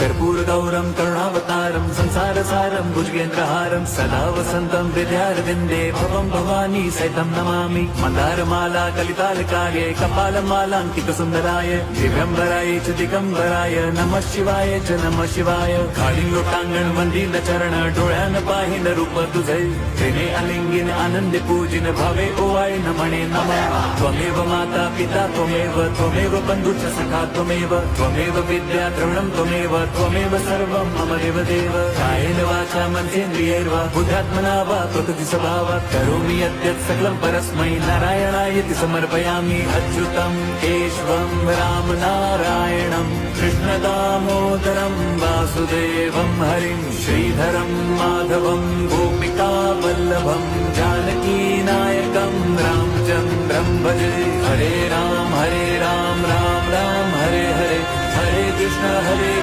कर्पूर गौरम करुणावतारम संसार सारम भुजगेंद्रहारम सदा वसंतम हृदयारविंदे भवम भवानी सहितं नमामि मंदारमाला कलितालकार्ये कपालमालांकित सुंदराय दिव्यंबराय च दिगंबराय नमः शिवाय च नमः शिवाय काळी लोटांगण वंदिल चरण डोळ्यान पाहिन रूप तुझे तेने अलिंगिन आनंद पूजिन भावे ओवाळे न म्हणे नमः त्वमेव माता पिता त्वमेव बंधुश्च सखा त्वमेव विद्या द्रविणं त्वमेव सर्वं मम देवदेव कायेन वाचा मनसेन्द्रियैर्वा बुद्ध्यात्मना वा प्रकृति स्वभावात् करोमि यद्यत् सकलं परस्मै नारायणायति समर्पयामि अच्युतं केशवं राम नारायणं कृष्णदामोदरं वासुदेवं हरिं श्रीधरं माधवं गोपिका वल्लभं जानकी नायकं रामचन्द्रं भजे हरे राम राम राम हरे हरे हरे कृष्ण हरे